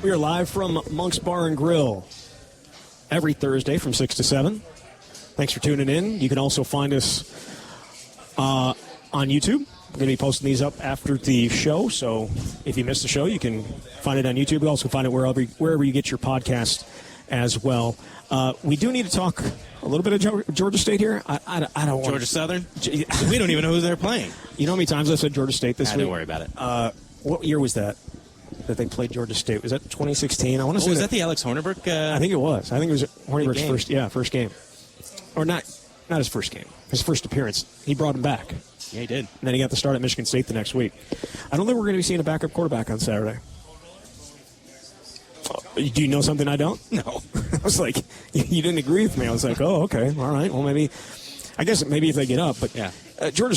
We are live from Monk's Bar and Grill every Thursday from 6 to 7. Thanks for tuning in. You can also find us on YouTube. We're going to be posting these up after the show, so if you missed the show, you can find it on YouTube. You also find it wherever you get your podcast as well. We do need to talk a little bit of Georgia State here. I don't want Georgia Southern? We don't even know who they're playing. You know how many times I said Georgia State this week? Don't worry about it. What year was that they played Georgia State? Was that 2016? I want to say was that the Alex Hornibrook? I think it was. I think it was Hornibrook's first game. Or not his first game. His first appearance. He brought him back. Yeah, he did. And then he got to start at Michigan State the next week. I don't think we're going to be seeing a backup quarterback on Saturday. Do you know something I don't? No. I was like, you didn't agree with me. I was like, oh, okay, all right. Well, maybe if they get up. But yeah. Georgia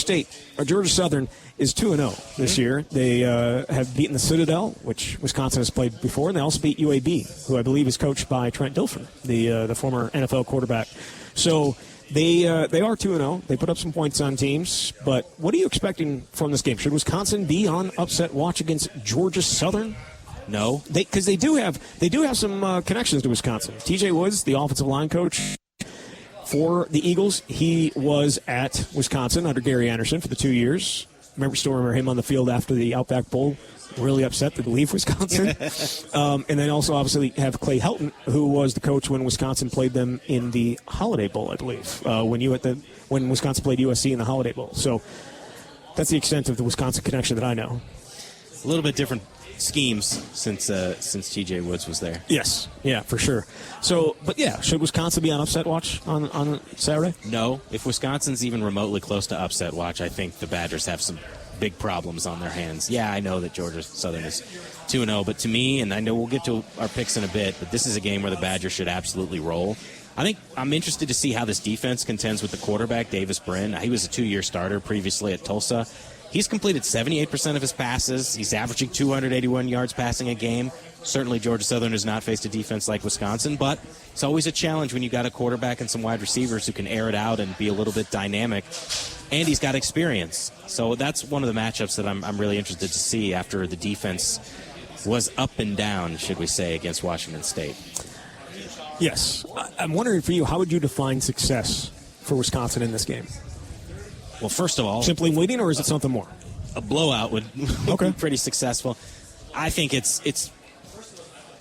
Southern is 2-0 this year. They have beaten the Citadel, which Wisconsin has played before, and they also beat UAB, who I believe is coached by Trent Dilfer, the former NFL quarterback. So they are 2-0. They put up some points on teams. But what are you expecting from this game? Should Wisconsin be on upset watch against Georgia Southern? No, because they do have some connections to Wisconsin. TJ Woods, the offensive line coach for the Eagles, he was at Wisconsin under Gary Anderson for the 2 years. Remember him on the field after the Outback Bowl, really upset to leave Wisconsin. And then also obviously have Clay Helton, who was the coach when Wisconsin played them in the Holiday Bowl, I believe, when Wisconsin played USC in the Holiday Bowl. So that's the extent of the Wisconsin connection that I know. A little bit different schemes since TJ Woods was there. Yes, yeah, for sure. So, but yeah, should Wisconsin be on upset watch on Saturday? No. If Wisconsin's even remotely close to upset watch, I think the Badgers have some big problems on their hands. Yeah, I know that Georgia Southern is 2-0, but to me, and I know we'll get to our picks in a bit, but this is a game where the Badgers should absolutely roll. I think I'm interested to see how this defense contends with the quarterback, Davis Brin. He was a 2-year starter previously at Tulsa. He's completed 78% of his passes. He's averaging 281 yards passing a game. Certainly Georgia Southern has not faced a defense like Wisconsin, but it's always a challenge when you got a quarterback and some wide receivers who can air it out and be a little bit dynamic. And he's got experience. So that's one of the matchups that I'm really interested to see after the defense was up and down, should we say, against Washington State. Yes. I'm wondering for you, how would you define success for Wisconsin in this game? Well, first of all, simply winning, or is it something more? A blowout would be pretty successful. I think it's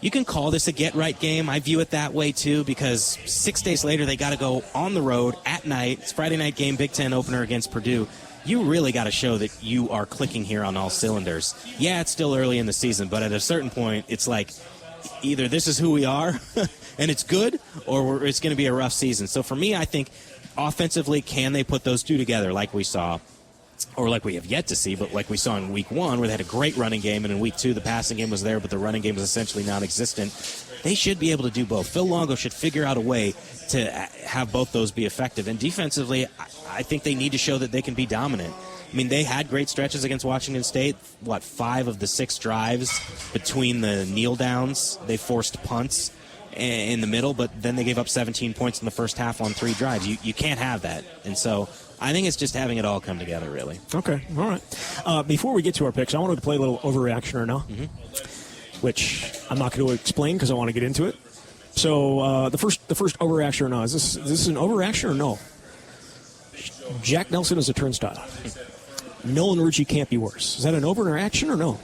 you can call this a get-right game. I view it that way, too, because 6 days later they got to go on the road at night. It's Friday night game, Big Ten opener against Purdue. You really got to show that you are clicking here on all cylinders. Yeah, it's still early in the season, but at a certain point, it's like either this is who we are and it's good, or it's going to be a rough season. So for me, I think offensively, can they put those two together like we saw, or like we have yet to see, but like we saw in week 1 where they had a great running game, and in week 2 the passing game was there, but the running game was essentially non-existent. They should be able to do both. Phil Longo should figure out a way to have both those be effective. And defensively, I think they need to show that they can be dominant. I mean, they had great stretches against Washington State. 5 of the 6 drives between the kneel downs, they forced punts in the middle, but then they gave up 17 points in the first half on 3 drives. You can't have that. And so I think it's just having it all come together, really. Okay, all right. Before we get to our picks, I wanted to play a little Overreaction or No, which I'm not going to explain because I want to get into it. So the first Overreaction or No, is this an Overreaction or no? Jack Nelson is a turnstile. Nolan Rucci can't be worse. Is that an overreaction or no?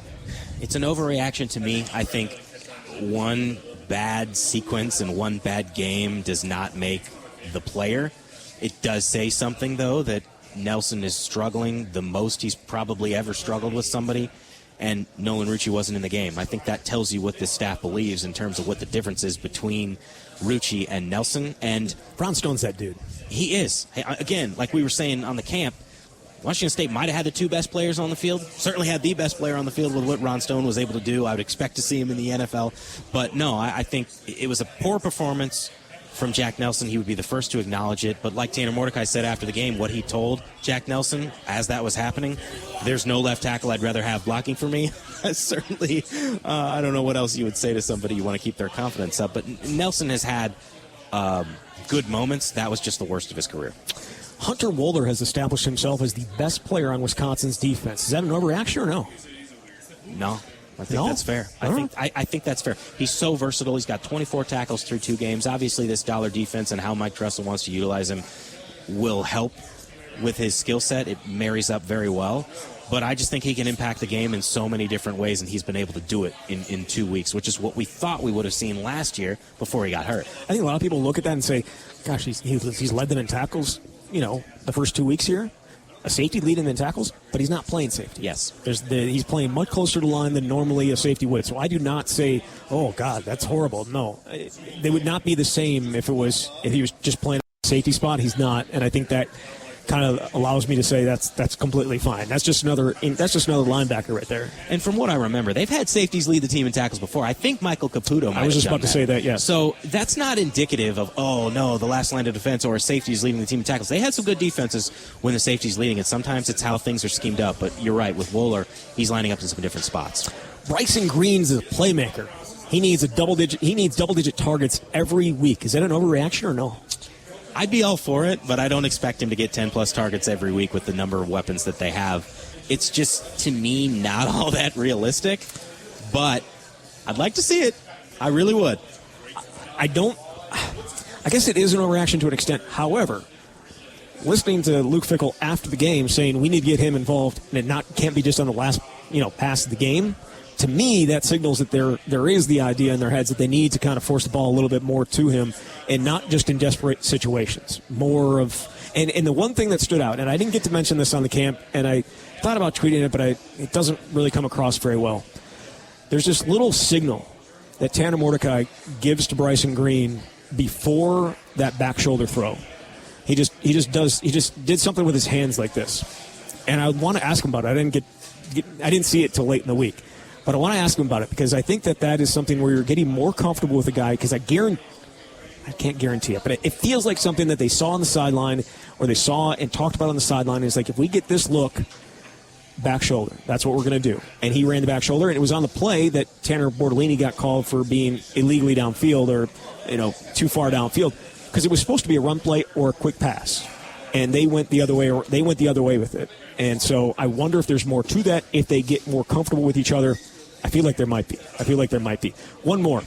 It's an overreaction to me. I think one bad sequence and one bad game does not make the player. It does say something, though, that Nelson is struggling the most he's probably ever struggled with somebody, and Nolan Rucci wasn't in the game. I think that tells you what this staff believes in terms of what the difference is between Rucci and Nelson. And Brownstone's that dude. He is. Hey, again, like we were saying on the camp, Washington State might have had the 2 best players on the field. Certainly had the best player on the field with what Ron Stone was able to do. I would expect to see him in the NFL. But no, I think it was a poor performance from Jack Nelson. He would be the first to acknowledge it. But like Tanner Mordecai said after the game, what he told Jack Nelson as that was happening, there's no left tackle I'd rather have blocking for me. Certainly, I don't know what else you would say to somebody you want to keep their confidence up. But Nelson has had good moments. That was just the worst of his career. Hunter Wohler has established himself as the best player on Wisconsin's defense. Is that an overreaction or no? No. I think that's fair. I think that's fair. He's so versatile. He's got 24 tackles through 2 games. Obviously, this dollar defense and how Mike Tressel wants to utilize him will help with his skill set. It marries up very well. But I just think he can impact the game in so many different ways, and he's been able to do it in 2 weeks, which is what we thought we would have seen last year before he got hurt. I think a lot of people look at that and say, gosh, he's led them in tackles, the first 2 weeks here. A safety leading them in tackles, but he's not playing safety. Yes. He's playing much closer to the line than normally a safety would. So I do not say, oh, God, that's horrible. No. They would not be the same if he was just playing a safety spot. He's not, and I think that kind of allows me to say that's completely fine. That's just another linebacker right there. And from what I remember, they've had safeties lead the team in tackles before. I think Michael Caputo might I was just have about done to say that, yes. So that's not indicative of, oh, no, the last line of defense or a safety is leading the team in tackles. They had some good defenses when the safety's leading, and sometimes it's how things are schemed up. But you're right, with Wohler, he's lining up in some different spots. Bryson Green's a playmaker. He needs double-digit targets every week. Is that an overreaction or no? I'd be all for it, but I don't expect him to get 10-plus targets every week with the number of weapons that they have. It's just, to me, not all that realistic, but I'd like to see it. I really would. I guess it is an overreaction to an extent. However, listening to Luke Fickell after the game saying we need to get him involved and it can't be just on the last pass of the game, to me, that signals that there is the idea in their heads that they need to kind of force the ball a little bit more to him and not just in desperate situations. And the one thing that stood out, and I didn't get to mention this on the camp, and I thought about tweeting it, but it doesn't really come across very well. There's this little signal that Tanner Mordecai gives to Bryson Green before that back shoulder throw. He just did something with his hands like this. And I want to ask him about it. I didn't see it till late in the week. But I want to ask him about it because I think that is something where you're getting more comfortable with a guy because I can't guarantee it, but it feels like something that they saw on the sideline or they saw and talked about on the sideline. It's like, if we get this look, back shoulder, that's what we're going to do. And he ran the back shoulder, and it was on the play that Tanner Bortolini got called for being illegally downfield or too far downfield because it was supposed to be a run play or a quick pass. And they went the other way with it. And so I wonder if there's more to that if they get more comfortable with each other. I feel like there might be. One more.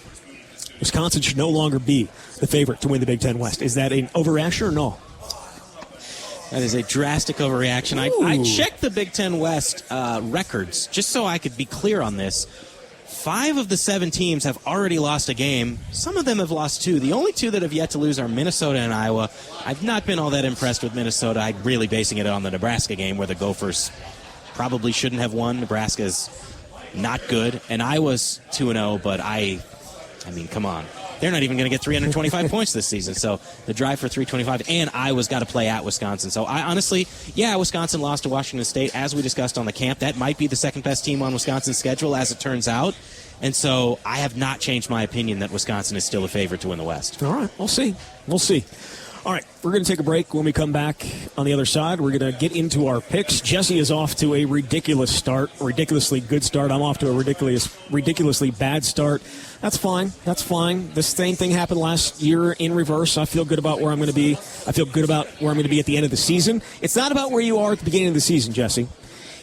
Wisconsin should no longer be the favorite to win the Big Ten West. Is that an overreaction or no? That is a drastic overreaction. I checked the Big Ten West records just so I could be clear on this. 5 of the 7 teams have already lost a game. Some of them have lost 2. The only 2 that have yet to lose are Minnesota and Iowa. I've not been all that impressed with Minnesota. I'm really basing it on the Nebraska game where the Gophers probably shouldn't have won. Nebraska's not good. And Iowa's 2-0, but I mean, come on. They're not even going to get 325 points this season. So the drive for 325, and Iowa's got to play at Wisconsin. So I honestly, Wisconsin lost to Washington State, as we discussed on the camp. That might be the second-best team on Wisconsin's schedule, as it turns out. And so I have not changed my opinion that Wisconsin is still a favorite to win the West. All right, we'll see. All right, we're going to take a break. When we come back on the other side, we're going to get into our picks. Jesse is off to a ridiculously good start. I'm off to a ridiculously bad start. That's fine. The same thing happened last year in reverse. I feel good about where I'm going to be. I feel good about where I'm going to be at the end of the season. It's not about where you are at the beginning of the season, Jesse.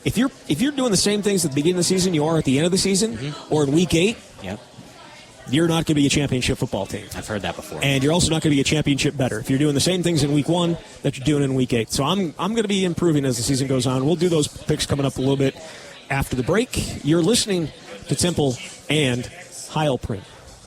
If you're doing the same things at the beginning of the season you are at the end of the season or in week 8, you're not going to be a championship football team. I've heard that before. And you're also not going to be a championship better if you're doing the same things in week 1 that you're doing in week 8. So I'm going to be improving as the season goes on. We'll do those picks coming up a little bit after the break. You're listening to Temple and Heilprin.